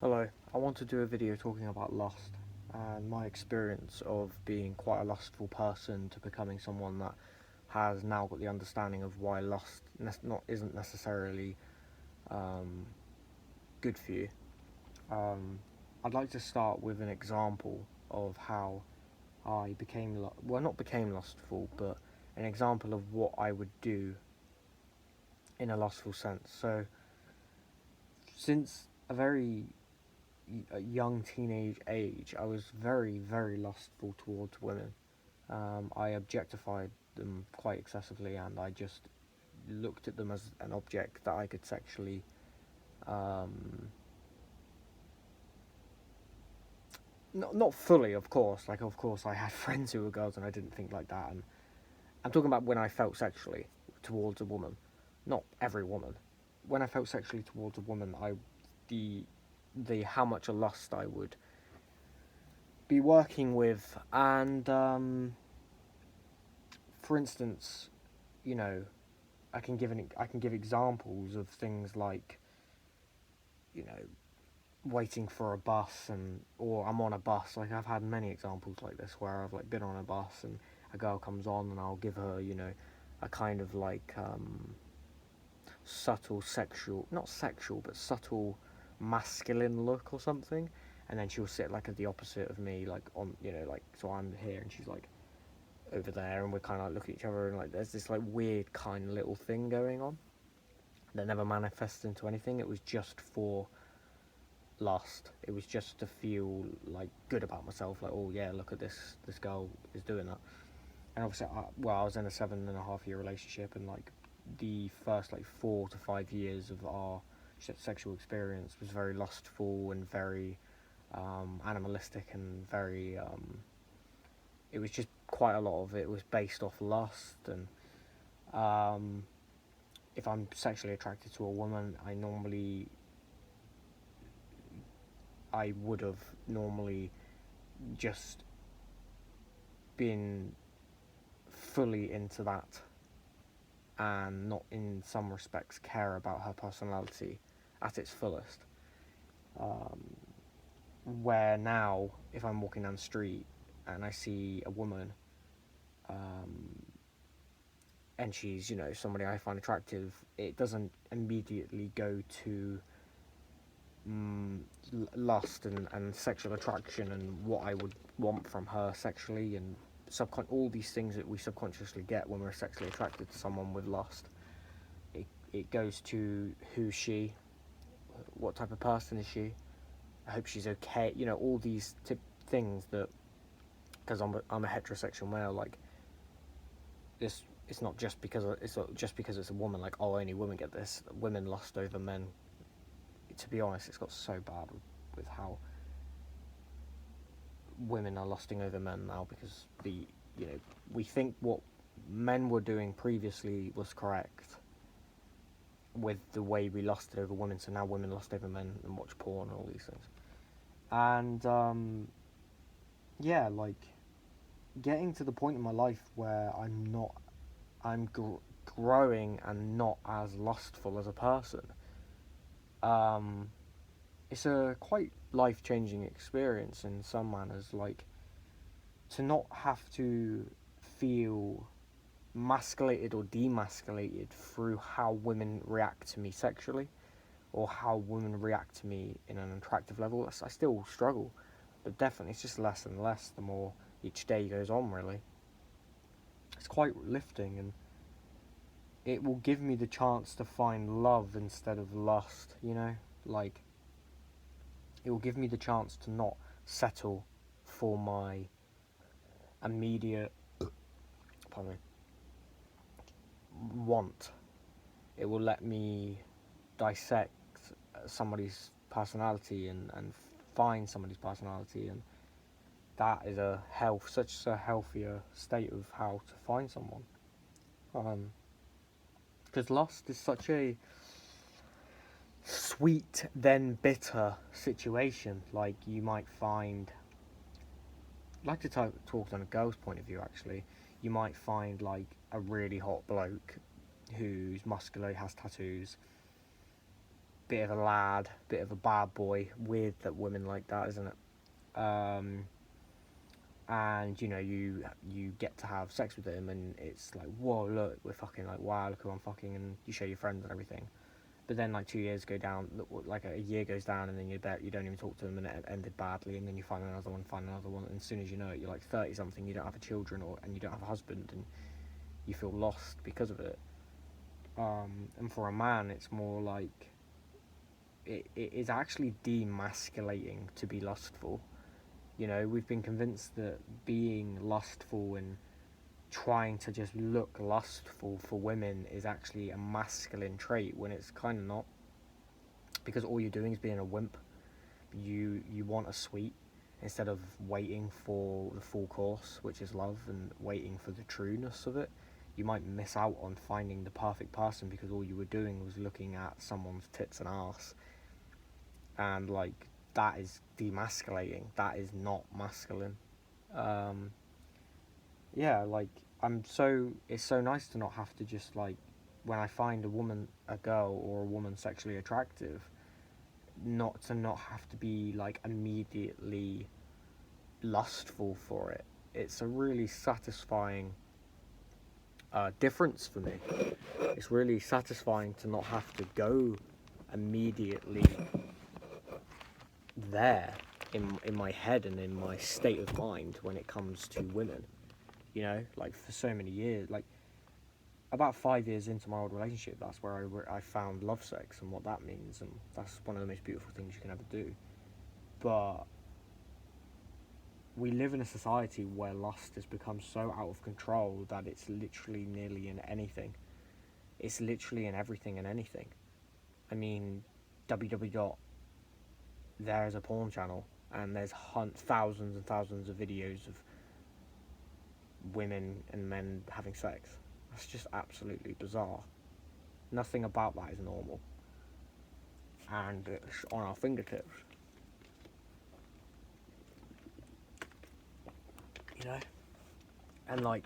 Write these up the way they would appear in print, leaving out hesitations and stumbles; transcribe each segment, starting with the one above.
Hello, I want to do a video talking about lust and my experience of being quite a lustful person to becoming someone that has now got the understanding of why lust isn't necessarily um, good for you. Um, I'd like to start with an example of how I not became lustful, but an example of what I would do in a lustful sense. So, since a very a young teenage age, I was very, very lustful towards women. I objectified them quite excessively, and I just looked at them as an object that I could sexually. Um, not fully, of course. Like, of course, I had friends who were girls, and I didn't think like that. And I'm talking about when I felt sexually towards a woman, not every woman. When I felt sexually towards a woman, the the how much a lust I would be working with, and for instance, you know, I can give examples of things like, you know, waiting for a bus, or I'm on a bus. Like, I've had many examples like this where I've like been on a bus and a girl comes on and I'll give her, a kind of like subtle sexual, not sexual, but subtle masculine look or something, and then she'll sit like at the opposite of me, like on, like, so I'm here and she's like over there, and we're kind of like looking at each other, and like there's this like weird kind of little thing going on that never manifested into anything. It was just for lust. It was just to feel like good about myself. Like, oh yeah, look at this. This girl is doing that. And obviously, I was in a 7.5 year relationship, and like the first like 4 to 5 years of our sexual experience was very lustful and very animalistic and very. It was just quite a lot of it was based off lust, and um, if I'm sexually attracted to a woman, I would have normally just been fully into that and not in some respects care about her personality at its fullest. Um, where now, if I'm walking down the street and I see a woman, um, and she's, somebody I find attractive, it doesn't immediately go to lust and sexual attraction and what I would want from her sexually, and all these things that we subconsciously get when we're sexually attracted to someone with lust. It goes to who's she, what type of person is she, I hope she's okay, all these things that, because I'm a heterosexual male, like this, it's not just because it's a woman, like, oh, only women get this, women lust over men. To be honest, it's got so bad with how women are lusting over men now, because we think what men were doing previously was correct with the way we lusted over women, so now women lust over men and watch porn and all these things. And yeah, like, getting to the point in my life where I'm growing and not as lustful as a person. Um, it's a quite life-changing experience in some manners, like, to not have to feel masculated or demasculated through how women react to me sexually, or how women react to me in an attractive level. I still struggle, but definitely it's just less and less the more each day goes on, really. It's quite lifting, and it will give me the chance to find love instead of lust, Like, it will give me the chance to not settle for my immediate, pardon me, want. It will let me dissect somebody's personality, and find somebody's personality, and that is such a healthier state of how to find someone. Because lust is such a sweet then bitter situation. Like, you might find, I'd like to talk on a girl's point of view, actually. You might find like a really hot bloke who's muscular, has tattoos, bit of a lad, bit of a bad boy. Weird that women like that, isn't it? And you know, you get to have sex with him, and it's like, whoa, look, we're fucking, like, wow, look who I'm fucking, and you show your friends and everything. But then, like, 2 years go down, like a year goes down, and then you don't even talk to them, and it ended badly, and then you find another one, and as soon as you know it, you're like 30 something, you don't have a children, and you don't have a husband, and you feel lost because of it. And for a man, it's more like it is actually demasculating to be lustful. You know, we've been convinced that being lustful and trying to just look lustful for women is actually a masculine trait, when it's kind of not, because all you're doing is being a wimp. You want a sweet instead of waiting for the full course, which is love, and waiting for the trueness of it. You might miss out on finding the perfect person because all you were doing was looking at someone's tits and ass, and like, that is demasculating. That is not masculine. um yeah, like, it's so nice to not have to just, like, when I find a girl or a woman sexually attractive, not have to be like immediately lustful for it. It's a really satisfying difference for me. It's really satisfying to not have to go immediately there in my head and in my state of mind when it comes to women. You know, like, for so many years, like, about 5 years into my old relationship, that's where I found love sex and what that means, and that's one of the most beautiful things you can ever do. But we live in a society where lust has become so out of control that it's literally nearly in anything. It's literally in everything and anything. I mean, www. There's a porn channel, and there's thousands and thousands of videos of women and men having sex. That's just absolutely bizarre. Nothing about that is normal, and it's on our fingertips. You know, and like,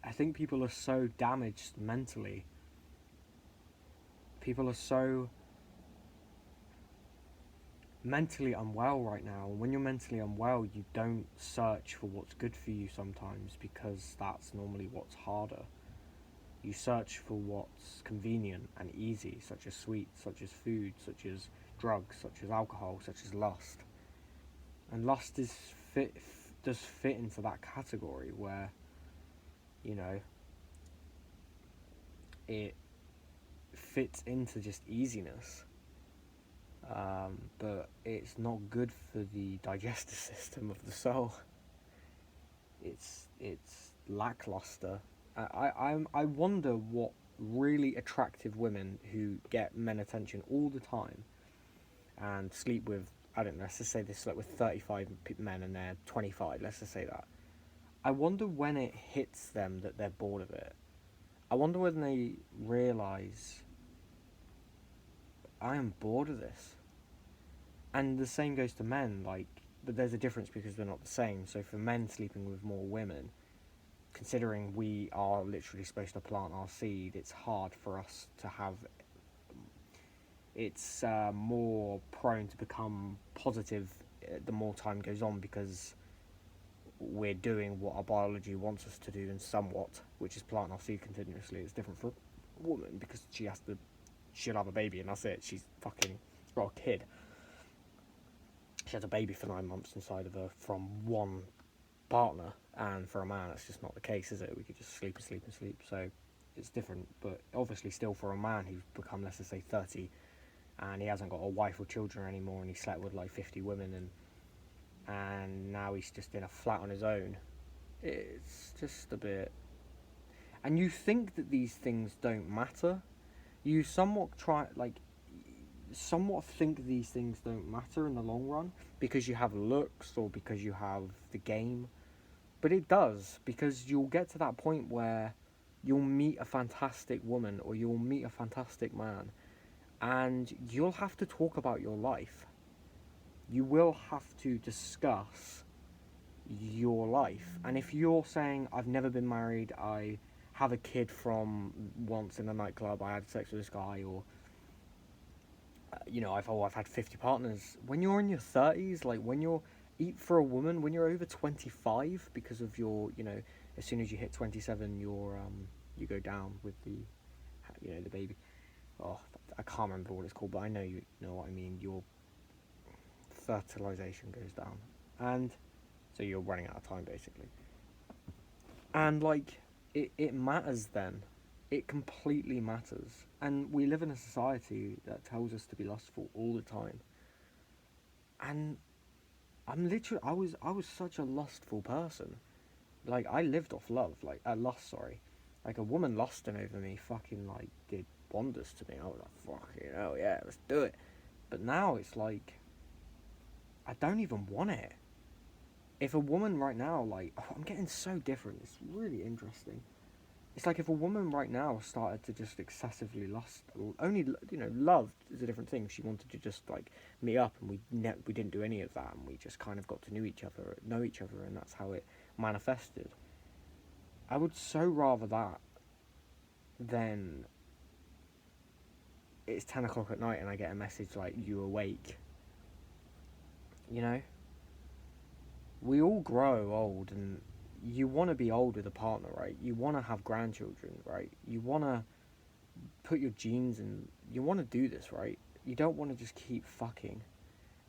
I think people are so damaged mentally. People are so mentally unwell right now. And when you're mentally unwell, you don't search for what's good for you sometimes, because that's normally what's harder. You search for what's convenient and easy, such as sweets, such as food, such as drugs, such as alcohol, such as lust. And lust does fit into that category where, you know, it fits into just easiness. But it's not good for the digestive system of the soul. It's lackluster. I wonder what really attractive women who get men attention all the time and sleep with, I don't know, let's just say they slept with 35 men and they're 25, let's just say that. I wonder when it hits them that they're bored of it. I wonder when they realise, I am bored of this. And the same goes to men, like, but there's a difference because they're not the same. So for men sleeping with more women, considering we are literally supposed to plant our seed, it's hard for us to have. It's more prone to become positive the more time goes on, because we're doing what our biology wants us to do, and somewhat, which is plant our seed continuously. It's different for a woman because she'll have a baby and that's it. She's got a kid. She has a baby for 9 months inside of her from one partner, and for a man that's just not the case, is it? We could just sleep and sleep and sleep. So it's different, but obviously still for a man who's become, let's just say, 30, and he hasn't got a wife or children anymore, and he slept with like 50 women, and now he's just in a flat on his own. It's just a bit. And you think that these things don't matter. You somewhat think these things don't matter in the long run because you have looks or because you have the game. But it does, because you'll get to that point where you'll meet a fantastic woman or you'll meet a fantastic man, and you'll have to talk about your life. You will have to discuss your life. And if you're saying, I've never been married, I have a kid from once in a nightclub, I had sex with this guy, or I've had 50 partners. When you're in your 30s, like when you're eat for a woman, when you're over 25, because of your, as soon as you hit 27, you go down with the baby. Oh, I can't remember what it's called, but I know you know what I mean. Your fertilization goes down, and so you're running out of time basically. And like it matters then. It completely matters. And we live in a society that tells us to be lustful all the time. And I was such a lustful person. Like I lived off love, like lust, sorry. Like a woman lusting over me fucking like did wonders to me. I was like, fucking hell yeah, let's do it. But now it's like I don't even want it. If a woman right now, like, I'm getting so different. It's really interesting. It's like if a woman right now started to just excessively lust, only love is a different thing. If she wanted to just like meet up and we didn't do any of that, and we just kind of got to know each other, and that's how it manifested. I would so rather that than it's 10 o'clock at night and I get a message like you awake. You know, we all grow old, and you want to be old with a partner, right? You want to have grandchildren, right? You want to put your genes in. You want to do this, right? You don't want to just keep fucking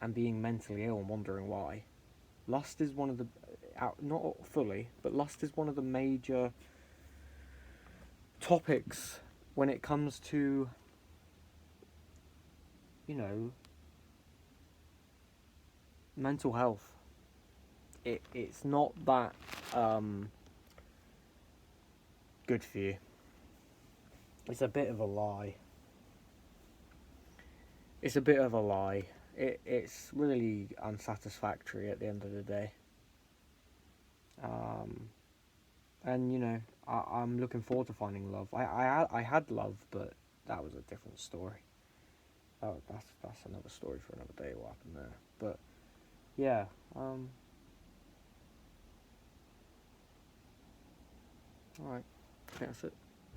and being mentally ill and wondering why. Lust is one of the, not fully, but lust is one of the major topics when it comes to, mental health. It's not that good for you. It's a bit of a lie. It's really unsatisfactory at the end of the day. And I'm looking forward to finding love. I had love, but that was a different story. Oh, that's another story for another day. What happened there? But yeah, all right. I think that's it.